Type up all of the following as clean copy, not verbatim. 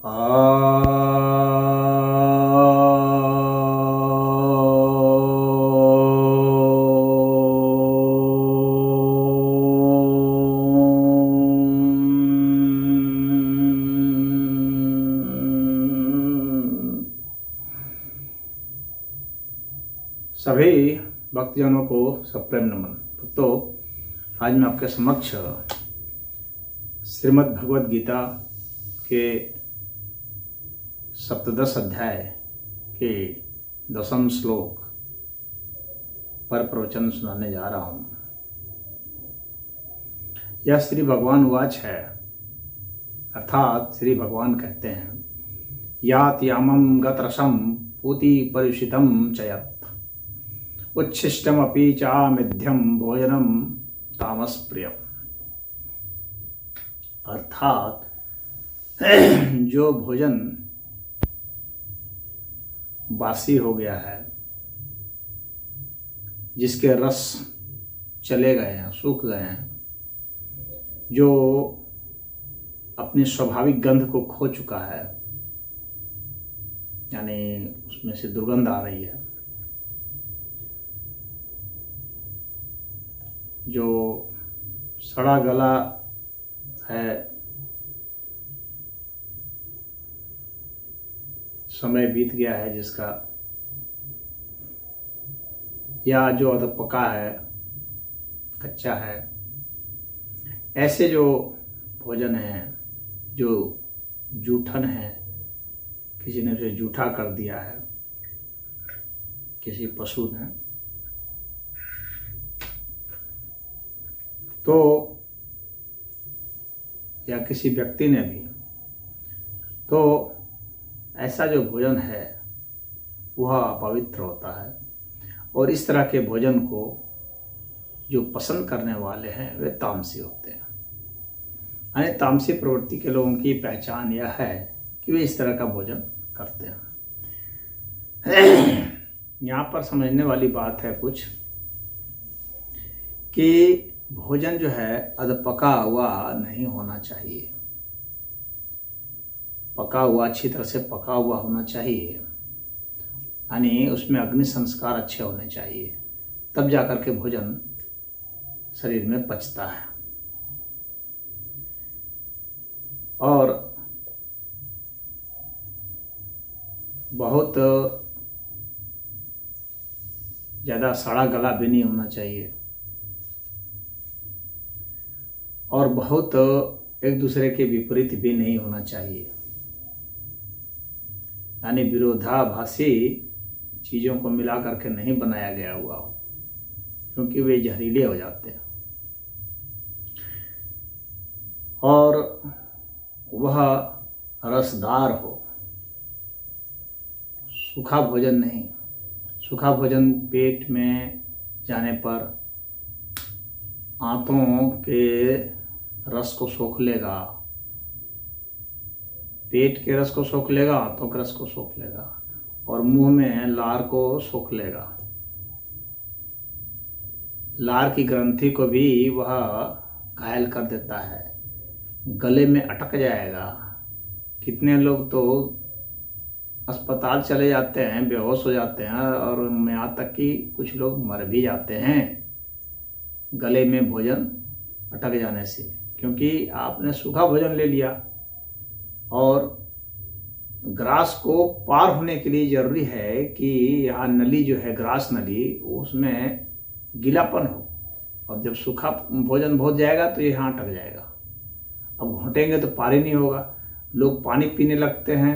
सभी भक्तजनों को सप्रेम नमन। तो आज मैं आपके समक्ष श्रीमद् भगवद गीता के सप्तदश अध्याय के 10वें श्लोक पर प्रवचन सुनाने जा रहा हूँ। यह श्री भगवान वाच है, अर्थात श्री भगवान कहते हैं, यात यामं गतरसं पूति परिषितं चयत् उच्छिष्टमपि चामिध्यं भोजनम तामस प्रियम। अर्थात जो भोजन बासी हो गया है, जिसके रस चले गए हैं, सूख गए हैं, जो अपनी स्वाभाविक गंध को खो चुका है, यानी उसमें से दुर्गंध आ रही है, जो सड़ा गला है, समय बीत गया है जिसका, या जो अध पका है, कच्चा है, ऐसे जो भोजन है, जो जूठन है, किसी ने उसे जूठा कर दिया है, किसी पशु ने, तो या किसी व्यक्ति ने भी, तो ऐसा जो भोजन है वह अपवित्र होता है। और इस तरह के भोजन को जो पसंद करने वाले हैं वे तामसी होते हैं। यानी तामसी प्रवृत्ति के लोगों की पहचान यह है कि वे इस तरह का भोजन करते हैं। यहाँ पर समझने वाली बात है कुछ कि भोजन जो है अधपका हुआ नहीं होना चाहिए, पका हुआ, अच्छी तरह से पका हुआ होना चाहिए, यानी उसमें अग्नि संस्कार अच्छे होने चाहिए, तब जाकर के भोजन शरीर में पचता है। और बहुत ज़्यादा सड़ा गला भी नहीं होना चाहिए, और बहुत एक दूसरे के विपरीत भी नहीं होना चाहिए, यानी विरोधाभासी चीज़ों को मिला करके नहीं बनाया गया हुआ हो, क्योंकि वे जहरीले हो जाते हैं। और वह रसदार हो, सूखा भोजन नहीं। सूखा भोजन पेट में जाने पर आंतों के रस को सोख लेगा, पेट के रस को सोख लेगा, आंतों के रस को सोख लेगा, और मुंह में लार को सोख लेगा। लार की ग्रंथि को भी वह घायल कर देता है, गले में अटक जाएगा। कितने लोग तो अस्पताल चले जाते हैं, बेहोश हो जाते हैं, और यहाँ तक कि कुछ लोग मर भी जाते हैं गले में भोजन अटक जाने से, क्योंकि आपने सूखा भोजन ले लिया। और ग्रास को पार होने के लिए जरूरी है कि यहाँ नली जो है, ग्रास नली, उसमें गीलापन हो, और जब सूखा भोजन बहुत जाएगा तो ये यहाँ अटक जाएगा। अब घोटेंगे तो पार ही नहीं होगा। लोग पानी पीने लगते हैं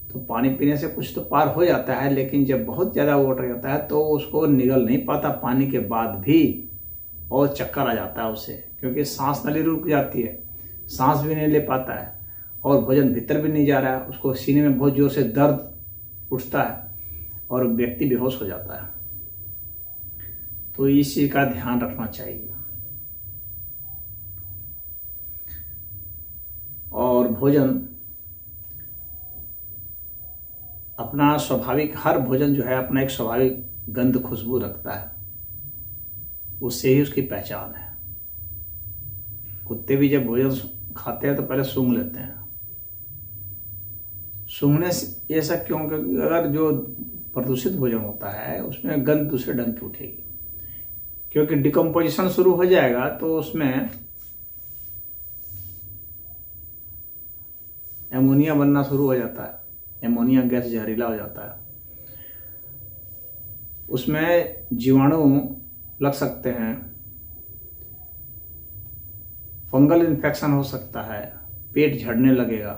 तो पानी पीने से कुछ तो पार हो जाता है, लेकिन जब बहुत ज़्यादा वो अटक जाता है तो उसको निगल नहीं पाता पानी के बाद भी, और चक्कर आ जाता है उसे, क्योंकि सांस नली रुक जाती है, सांस भी नहीं ले पाता है, और भोजन भीतर भी नहीं जा रहा है, उसको सीने में बहुत जोर से दर्द उठता है और व्यक्ति बेहोश हो जाता है। तो इस चीज का ध्यान रखना चाहिए। और भोजन अपना स्वाभाविक, हर भोजन जो है अपना एक स्वाभाविक गंध खुशबू रखता है, उससे ही उसकी पहचान है। कुत्ते भी जब भोजन खाते हैं तो पहले सूंघ लेते हैं, सूंघने से ऐसा क्यों? क्योंकि अगर जो प्रदूषित भोजन होता है उसमें गंध दूसरे ढंग की उठेगी, क्योंकि डिकम्पोजिशन शुरू हो जाएगा तो उसमें एमोनिया बनना शुरू हो जाता है। एमोनिया गैस जहरीला हो जाता है, उसमें जीवाणु लग सकते हैं, फंगल इन्फेक्शन हो सकता है, पेट झड़ने लगेगा,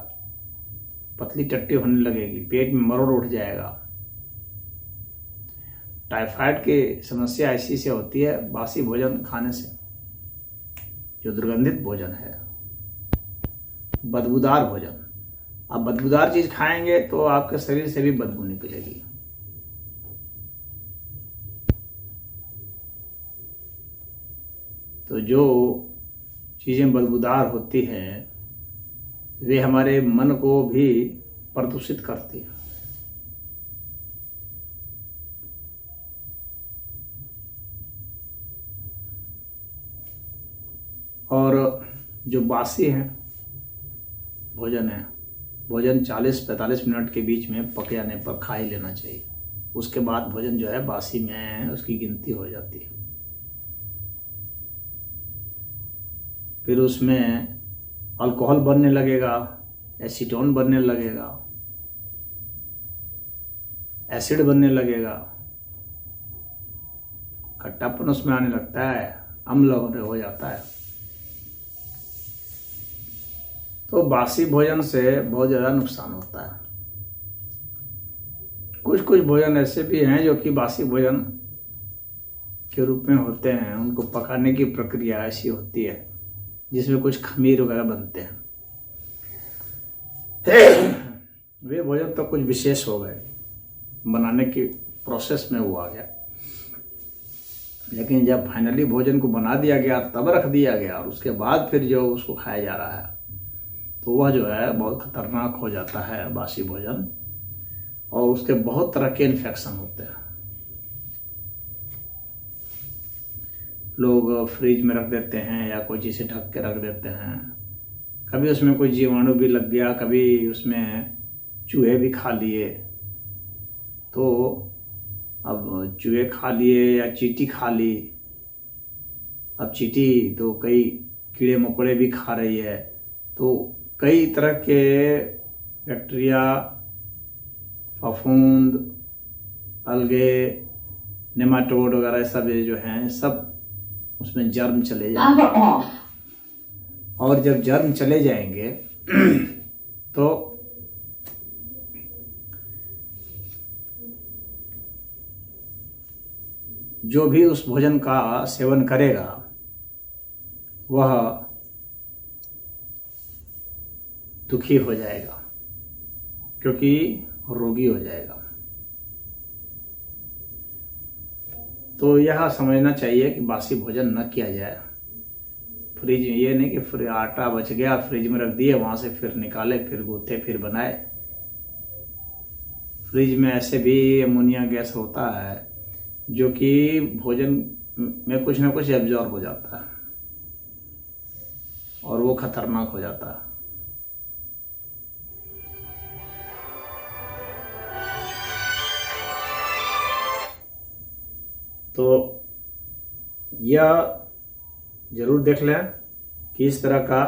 पतली टट्टी होने लगेगी, पेट में मरोड़ उठ जाएगा। टाइफाइड की समस्या ऐसी से होती है बासी भोजन खाने से, जो दुर्गंधित भोजन है, बदबूदार भोजन। आप बदबूदार चीज खाएंगे तो आपके शरीर से भी बदबू निकलेगी। तो जो चीजें बदबूदार होती हैं वे हमारे मन को भी प्रदूषित करती हैं। और जो बासी है भोजन है, भोजन 40-45 मिनट के बीच में पक जाने पर खा ही लेना चाहिए। उसके बाद भोजन जो है बासी में उसकी गिनती हो जाती है। फिर उसमें अल्कोहल बनने लगेगा, एसीटोन बनने लगेगा, एसिड बनने लगेगा, खट्टापन उसमें आने लगता है, अम्ल हो जाता है। तो बासी भोजन से बहुत ज़्यादा नुकसान होता है। कुछ कुछ भोजन ऐसे भी हैं जो कि बासी भोजन के रूप में होते हैं, उनको पकाने की प्रक्रिया ऐसी होती है जिसमें कुछ खमीर वगैरह बनते हैं। वे भोजन तो कुछ विशेष हो गए, बनाने की प्रोसेस में वो आ गया, लेकिन जब फाइनली भोजन को बना दिया गया तब रख दिया गया और उसके बाद फिर जो उसको खाया जा रहा है तो वह जो है बहुत खतरनाक हो जाता है बासी भोजन, और उसके बहुत तरह के इन्फेक्शन होते हैं। लोग फ्रिज में रख देते हैं या कोई चीज़ से ढक के रख देते हैं, कभी उसमें कोई जीवाणु भी लग गया, कभी उसमें चूहे भी खा लिए। तो अब चूहे खा लिए या चींटी खा ली, अब चींटी तो कई कीड़े मकोड़े भी खा रही है, तो कई तरह के बैक्टीरिया, फफूंद, अलगे, नेमाटोड वगैरह सब जो हैं सब उसमें जर्म चले जाएंगे। और जब जर्म चले जाएंगे तो जो भी उस भोजन का सेवन करेगा वह दुखी हो जाएगा, क्योंकि रोगी हो जाएगा। तो यह समझना चाहिए कि बासी भोजन न किया जाए। फ्रिज ये नहीं कि फिर आटा बच गया फ्रिज में रख दिए, वहाँ से फिर निकाले, फिर गूथे, फिर बनाए। फ्रिज में ऐसे भी अमोनिया गैस होता है जो कि भोजन में कुछ ना कुछ एब्जॉर्ब हो जाता है और वो खतरनाक हो जाता है। तो यह जरूर देख लें कि इस तरह का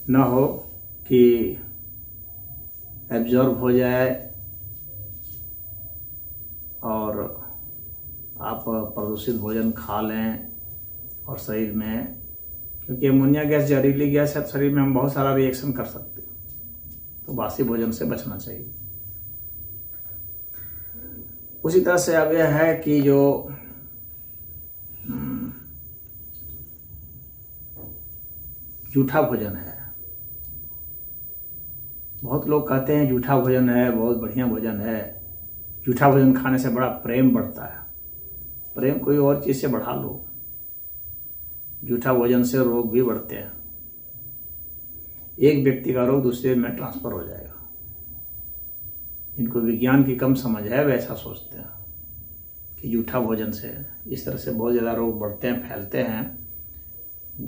न हो कि एब्जॉर्ब हो जाए और आप प्रदूषित भोजन खा लें और शरीर में, क्योंकि अमोनिया गैस जहरीली गैस है, शरीर में हम बहुत सारा रिएक्शन कर सकते हैं। तो बासी भोजन से बचना चाहिए। उसी तरह से अब यह है कि जो जूठा भोजन है, बहुत लोग कहते हैं जूठा भोजन है बहुत बढ़िया भोजन है, जूठा भोजन खाने से बड़ा प्रेम बढ़ता है। प्रेम कोई और चीज़ से बढ़ा लो, जूठा भोजन से रोग भी बढ़ते हैं। एक व्यक्ति का रोग दूसरे में ट्रांसफर हो जाएगा। इनको विज्ञान की कम समझ है, वैसा सोचते हैं कि जूठा भोजन से इस तरह से बहुत ज़्यादा रोग बढ़ते हैं, फैलते हैं।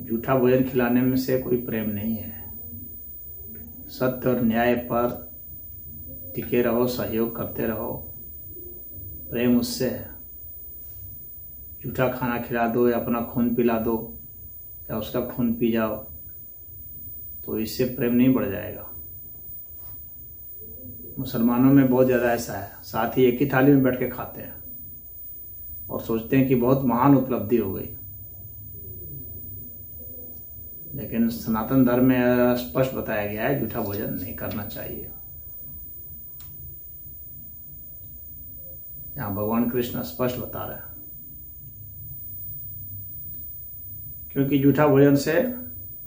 जूठा भोजन खिलाने में से कोई प्रेम नहीं है। सत्य और न्याय पर टिके रहो, सहयोग करते रहो। प्रेम उससे है। झूठा खाना खिला दो या अपना खून पिला दो या उसका खून पी जाओ तो इससे प्रेम नहीं बढ़ जाएगा। मुसलमानों में बहुत ज़्यादा ऐसा है, साथ ही एक ही थाली में बैठ के खाते हैं और सोचते हैं कि बहुत महान उपलब्धि हो गई। लेकिन सनातन धर्म में स्पष्ट बताया गया है झूठा भोजन नहीं करना चाहिए। यहाँ भगवान कृष्ण स्पष्ट बता रहे हैं, क्योंकि झूठा भोजन से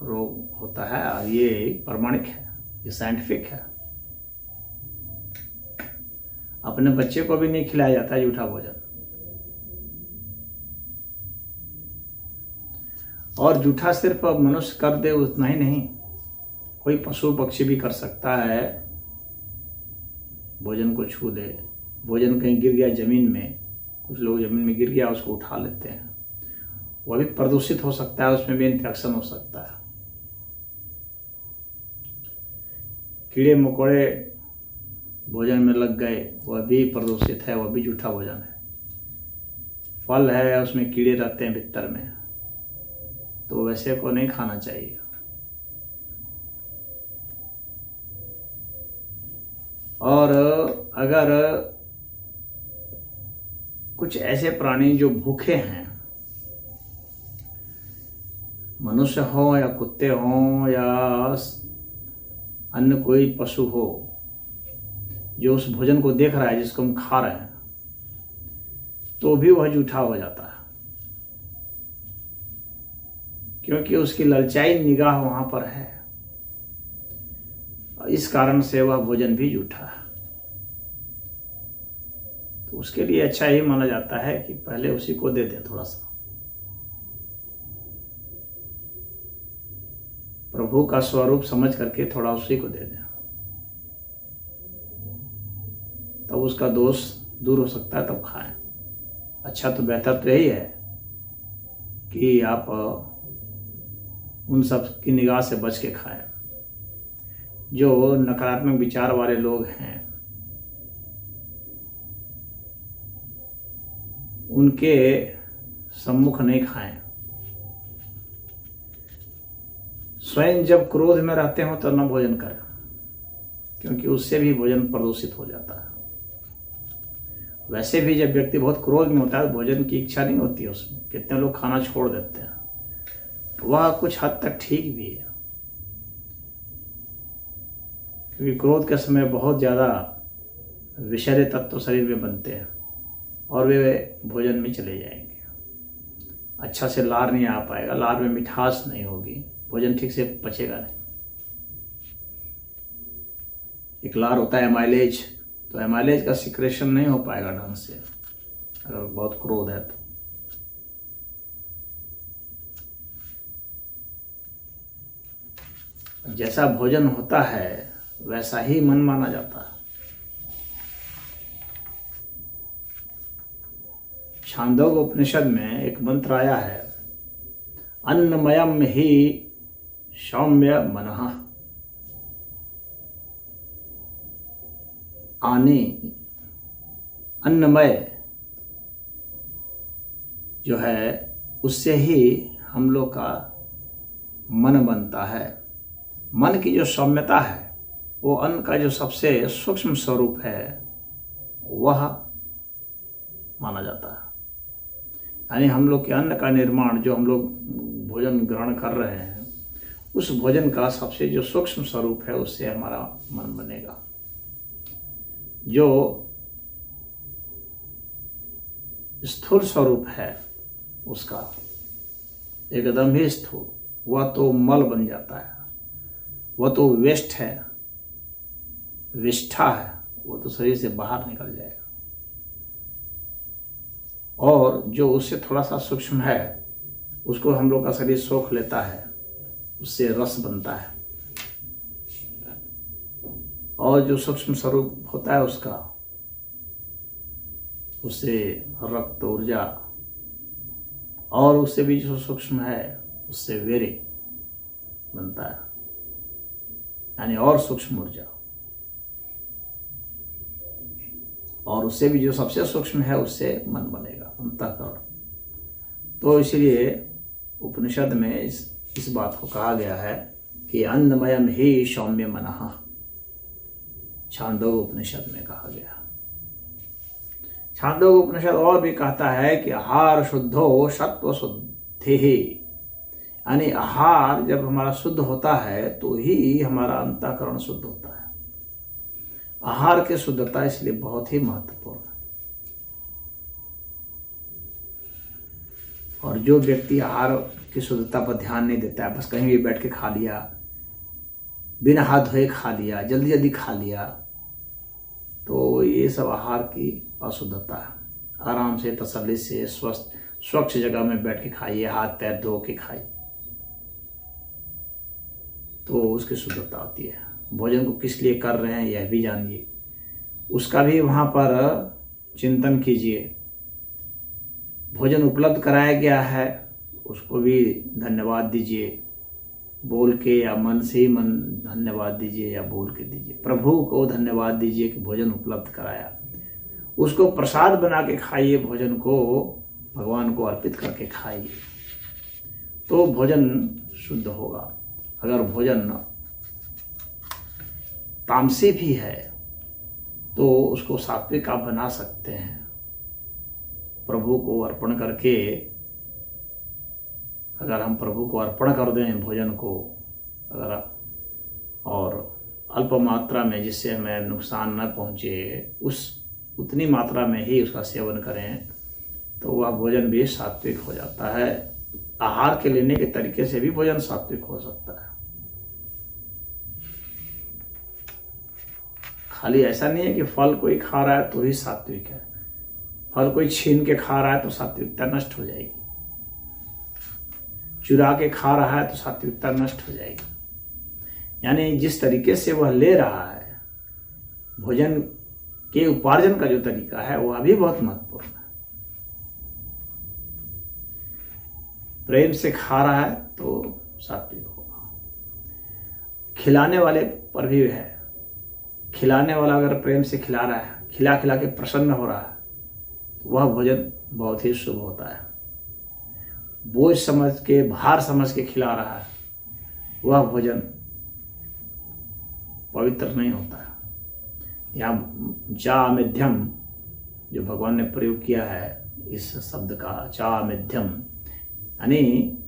रोग होता है और ये प्रमाणिक है, ये साइंटिफिक है। अपने बच्चे को भी नहीं खिलाया जाता है झूठा भोजन। और झूठा सिर्फ मनुष्य कर दे उतना ही नहीं, कोई पशु पक्षी भी कर सकता है। भोजन को छू दे, भोजन कहीं गिर गया जमीन में, कुछ लोग जमीन में गिर गया उसको उठा लेते हैं, वह भी प्रदूषित हो सकता है, उसमें भी इन्फेक्शन हो सकता है। कीड़े मकोड़े भोजन में लग गए, वह भी प्रदूषित है, वह भी झूठा भोजन है। फल है उसमें कीड़े रहते हैं भीतर में, तो वैसे को नहीं खाना चाहिए। और अगर कुछ ऐसे प्राणी जो भूखे हैं, मनुष्य हो या कुत्ते हो या अन्य कोई पशु हो, जो उस भोजन को देख रहा है जिसको हम खा रहे हैं, तो भी वह झूठा हो जाता है, क्योंकि उसकी ललचाई निगाह वहां पर है। इस कारण से वह भोजन भी झूठा है। तो उसके लिए अच्छा ही माना जाता है कि पहले उसी को दे दें, थोड़ा सा प्रभु का स्वरूप समझ करके थोड़ा उसी को दे दें, तब उसका दोष दूर हो सकता है, तब खाएं। अच्छा तो बेहतर तो यही है कि आप उन सब की निगाह से बच के खाएं। जो नकारात्मक विचार वाले लोग हैं उनके सम्मुख नहीं खाएं। स्वयं जब क्रोध में रहते हो तो न भोजन करें, क्योंकि उससे भी भोजन प्रदूषित हो जाता है। वैसे भी जब व्यक्ति बहुत क्रोध में होता है तो भोजन की इच्छा नहीं होती है उसमें, कितने लोग खाना छोड़ देते हैं। वह कुछ हद तक ठीक भी है, क्योंकि क्रोध के समय बहुत ज़्यादा विषैले तत्व शरीर में बनते हैं और वे भोजन में चले जाएंगे। अच्छा से लार नहीं आ पाएगा, लार में मिठास नहीं होगी, भोजन ठीक से पचेगा नहीं। एक लार होता है एमाइलेज, तो एमाइलेज का सिक्रेशन नहीं हो पाएगा ढंग से अगर बहुत क्रोध है तो। जैसा भोजन होता है वैसा ही मन माना जाता है। छांदोग्य उपनिषद में एक मंत्र आया है, अन्नमयम ही सौम्य मनः। आने अन्नमय जो है उससे ही हम लोग का मन बनता है। मन की जो सौम्यता है वो अन्न का जो सबसे सूक्ष्म स्वरूप है वह माना जाता है। यानी हम लोग के अन्न का निर्माण, जो हम लोग भोजन ग्रहण कर रहे हैं, उस भोजन का सबसे जो सूक्ष्म स्वरूप है उससे हमारा मन बनेगा। जो स्थूल स्वरूप है उसका एकदम ही स्थूल, वह तो मल बन जाता है, वह तो वेस्ट है, विष्ठा है, वो तो शरीर से बाहर निकल जाएगा। और जो उससे थोड़ा सा सूक्ष्म है उसको हम लोग का शरीर सोख लेता है, उससे रस बनता है। और जो सूक्ष्म स्वरूप होता है उसका, उससे रक्त ऊर्जा, और उससे भी जो सूक्ष्म है उससे वीर्य बनता है। यानी और सूक्ष्म ऊर्जा, और उससे भी जो सबसे सूक्ष्म है उससे मन बनेगा, अंतःकरण। तो इसलिए उपनिषद में इस बात को कहा गया है कि अन्नमयम ही सौम्य मनः, छांदोग्य उपनिषद में कहा गया। छांदोग्य उपनिषद और भी कहता है कि आहार शुद्धो सत्व शुद्धि, यानी आहार जब हमारा शुद्ध होता है तो ही हमारा अंतःकरण शुद्ध होता है। आहार की शुद्धता इसलिए बहुत ही महत्वपूर्ण है। और जो व्यक्ति आहार की शुद्धता पर ध्यान नहीं देता है, बस कहीं भी बैठ के खा लिया, बिना हाथ धोए खा लिया, जल्दी जल्दी खा लिया, तो ये सब आहार की अशुद्धता है। आराम से तसल्ली से स्वच्छ जगह में बैठ के खाइए, हाथ पैर धो के खाइए, तो उसकी शुद्धता आती है। भोजन को किस लिए कर रहे हैं यह भी जानिए, उसका भी वहाँ पर चिंतन कीजिए। भोजन उपलब्ध कराया गया है, उसको भी धन्यवाद दीजिए, बोल के या मन से ही मन धन्यवाद दीजिए या बोल के दीजिए। प्रभु को धन्यवाद दीजिए कि भोजन उपलब्ध कराया, उसको प्रसाद बना के खाइए, भोजन को भगवान को अर्पित करके खाइए, तो भोजन शुद्ध होगा। अगर भोजन तामसी भी है तो उसको सात्विक आप बना सकते हैं। प्रभु को अर्पण करके, अगर हम प्रभु को अर्पण कर दें भोजन को, अगर और अल्प मात्रा में, जिससे हमें नुकसान न पहुंचे, उतनी मात्रा में ही उसका सेवन करें, तो वह भोजन भी सात्विक हो जाता है। आहार के लेने के तरीके से भी भोजन सात्विक हो सकता है। खाली ऐसा नहीं है कि फल कोई खा रहा है तो ही सात्विक है, फल कोई छीन के खा रहा है तो सात्विकता नष्ट हो जाएगी, चुरा के खा रहा है तो सात्विकता नष्ट हो जाएगी। यानी जिस तरीके से वह ले रहा है, भोजन के उपार्जन का जो तरीका है वह भी बहुत महत्वपूर्ण है। प्रेम से खा रहा है तो सात्विक होगा। खिलाने वाले पर भी है, खिलाने वाला अगर प्रेम से खिला रहा है, खिला खिला के प्रसन्न हो रहा है, तो वह भोजन बहुत ही शुभ होता है। बोझ समझ के, भार समझ के खिला रहा है, वह भोजन पवित्र नहीं होता है। यहाँ चा मिध्यम जो भगवान ने प्रयोग किया है इस शब्द का, चा मिध्यम, यानी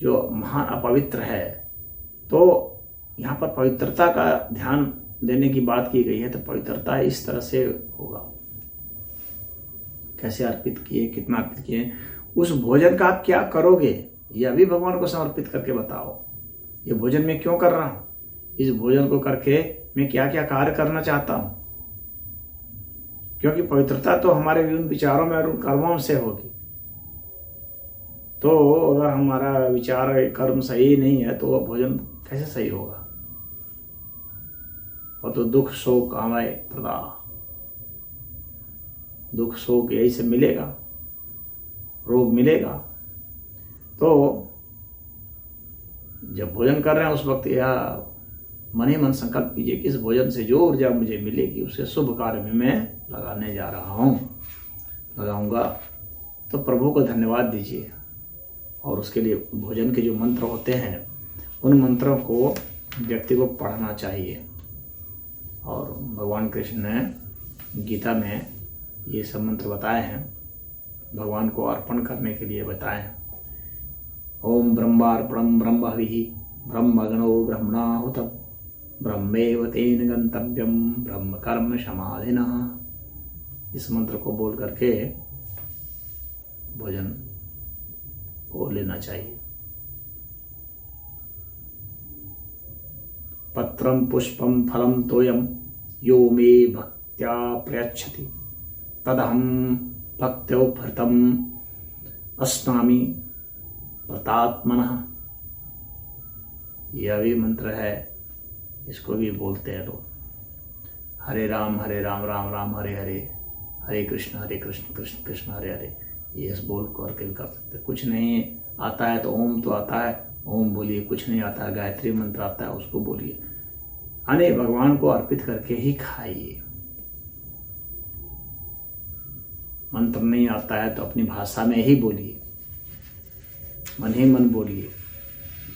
जो महान अपवित्र है, तो यहाँ पर पवित्रता का ध्यान देने की बात की गई है। तो पवित्रता इस तरह से होगा, कैसे अर्पित किए, कितना अर्पित किए, उस भोजन का आप क्या करोगे यह भी भगवान को समर्पित करके बताओ। ये भोजन मैं क्यों कर रहा हूँ, इस भोजन को करके मैं क्या क्या कार्य करना चाहता हूँ, क्योंकि पवित्रता तो हमारे उन विचारों में और उन कर्मों से होगी। तो अगर हमारा विचार कर्म सही नहीं है तो वह भोजन कैसे सही होगा। और तो दुख शोक आमय प्रदा, दुख शोक यही से मिलेगा, रोग मिलेगा। तो जब भोजन कर रहे हैं उस वक्त यह मन ही मन संकल्प कीजिए कि इस भोजन से जो ऊर्जा मुझे मिलेगी उसे शुभ कार्य में मैं लगाने जा रहा हूँ, लगाऊंगा। तो प्रभु को धन्यवाद दीजिए, और उसके लिए भोजन के जो मंत्र होते हैं उन मंत्रों को व्यक्ति को पढ़ना चाहिए। और भगवान कृष्ण ने गीता में ये सब मंत्र बताए हैं, भगवान को अर्पण करने के लिए बताए हैं। ओम ब्रह्मार्पणम ब्रह्मभिः ब्रह्मगणो ब्रह्मणाहुतं ब्रह्मेव तेन गंतव्यम ब्रह्म कर्म समाधिनः। इस मंत्र को बोल करके भोजन को लेना चाहिए। पत्रम पुष्पम फलम तोयम यो मे भक्त्या प्रयच्छति तदहम भक्त्योपहृतम अस्नामि व्रतात्मनः। यह भी मंत्र है, इसको भी बोलते हैं लोग। हरे राम राम राम हरे हरे, हरे कृष्ण कृष्ण कृष्ण हरे हरे। ये इस बोल करके भी कर सकते। कुछ नहीं आता है तो ओम तो आता है, ओम बोलिए। कुछ नहीं आता है, गायत्री मंत्र आता है, उसको बोलिए। यानी भगवान को अर्पित करके ही खाइए। मंत्र नहीं आता है तो अपनी भाषा में ही बोलिए, मन ही मन बोलिए,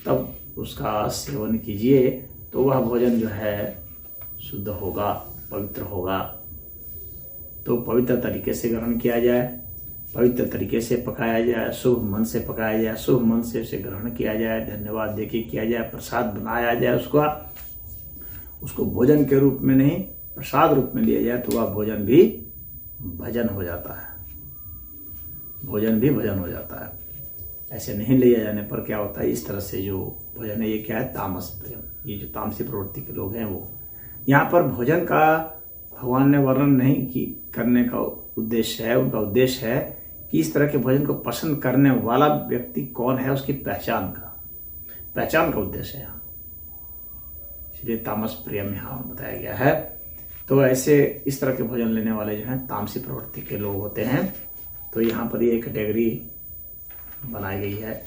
तब उसका सेवन कीजिए तो वह भोजन जो है शुद्ध होगा, पवित्र होगा। तो पवित्र तरीके से ग्रहण किया जाए, पवित्र तरीके से पकाया जाए, शुभ मन से पकाया जाए, शुभ मन से उसे ग्रहण किया जाए, धन्यवाद देके किया जाए, प्रसाद बनाया जाए, उसको भोजन के रूप में नहीं प्रसाद रूप में लिया जाए तो वह भोजन भी भजन हो जाता है, भोजन भी भजन हो जाता है। ऐसे नहीं लिया जाने पर क्या होता है, इस तरह से जो भोजन है ये क्या है, तामस प्रेम। ये जो तामसी प्रवृत्ति के लोग हैं वो यहाँ पर भोजन का भगवान ने वर्णन नहीं की करने का उद्देश्य है। उनका उद्देश्य है कि इस तरह के भोजन को पसंद करने वाला व्यक्ति कौन है, उसकी पहचान का उद्देश्य है यहाँ, इसलिए तामस प्रेम यहाँ बताया गया है। तो ऐसे इस तरह के भोजन लेने वाले जो हैं तामसी प्रवृत्ति के लोग होते हैं। तो यहाँ पर ये कैटेगरी बनाई गई है।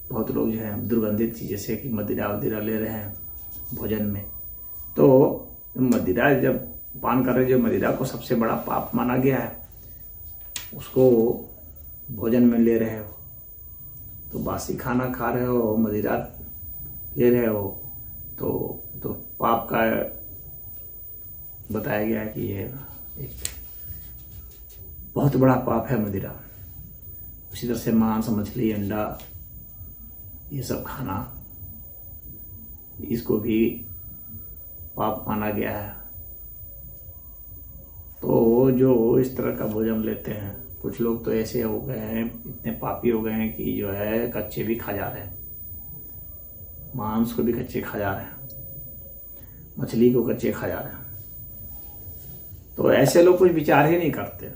बहुत लोग जो हैं दुर्गंधित चीज़ जैसे कि मदिरा वदिरा ले रहे हैं भोजन में, तो मदिरा जब पान कर रहे, जो मदिरा को सबसे बड़ा पाप माना गया है, उसको भोजन में ले रहे हो, तो बासी खाना खा रहे हो, मदिरा ले रहे हो, तो पाप का बताया गया है कि ये एक बहुत बड़ा पाप है मदिरा। उसी तरह से मांस, मछली, अंडा ये सब खाना, इसको भी पाप माना गया है। तो जो इस तरह का भोजन लेते हैं, कुछ लोग तो ऐसे हो गए हैं, इतने पापी हो गए हैं कि जो है कच्चे भी खा जा रहे हैं, मांस को भी कच्चे खा जा रहे हैं, मछली को कच्चे खा जा रहे हैं। तो ऐसे लोग कुछ विचार ही नहीं करते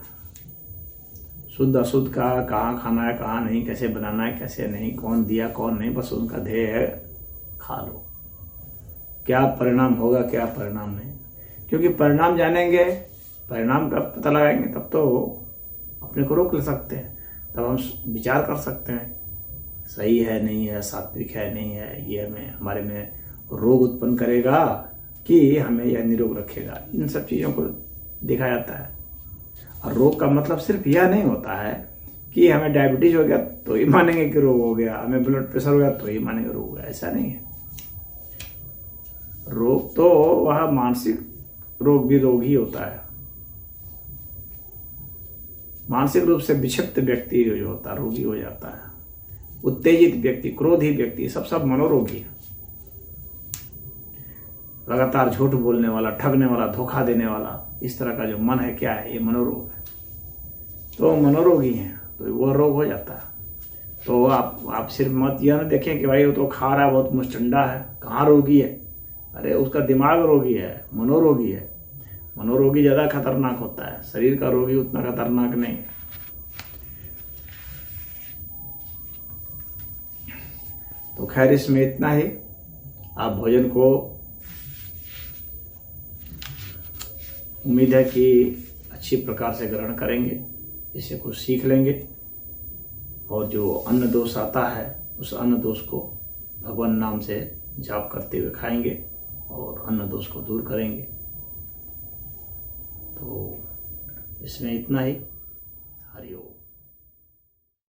शुद्ध अशुद्ध का, कहाँ खाना है कहाँ नहीं, कैसे बनाना है कैसे नहीं, कौन दिया कौन नहीं, बस उनका ध्येय है खा लो। क्या परिणाम होगा क्या परिणाम नहीं, क्योंकि परिणाम जानेंगे, परिणाम का पता लगाएंगे तब तो अपने को रोक ले सकते हैं, तब हम विचार कर सकते हैं सही है नहीं है, सात्विक है नहीं है, ये हमारे में रोग उत्पन्न करेगा कि हमें यह निरोग रखेगा। इन सब चीज़ों को देखा जाता है। और रोग का मतलब सिर्फ यह नहीं होता है कि हमें डायबिटीज हो गया तो ही मानेंगे कि रोग हो गया, हमें ब्लड प्रेशर हो गया तो ही मानेंगे रोग हो गया, ऐसा नहीं है। रोग तो वह मानसिक रोग भी रोग ही होता है। मानसिक रूप से विक्षिप्त व्यक्ति जो होता है रोगी हो जाता है, उत्तेजित व्यक्ति, क्रोधी व्यक्ति, सब मनोरोगी है। लगातार झूठ बोलने वाला, ठगने वाला, धोखा देने वाला, इस तरह का जो मन है क्या है, ये मनोरोग है। तो मनोरोगी हैं तो वो रोग हो जाता है। तो आप सिर्फ मत यह न देखें कि भाई वो तो खा रहा है बहुत मुस्टंडा है, कहाँ रोगी है, अरे उसका दिमाग रोगी है, मनोरोगी है। मनोरोगी ज़्यादा खतरनाक होता है, शरीर का रोगी उतना खतरनाक नहीं है। तो खैर इसमें इतना ही। आप भोजन को उम्मीद है कि अच्छी प्रकार से ग्रहण करेंगे, इसे कुछ सीख लेंगे, और जो अन्न दोष आता है उस अन्न दोष को भगवान नाम से जाप करते हुए खाएंगे और अन्न दोष को दूर करेंगे। तो इसमें इतना ही। हरि ओम।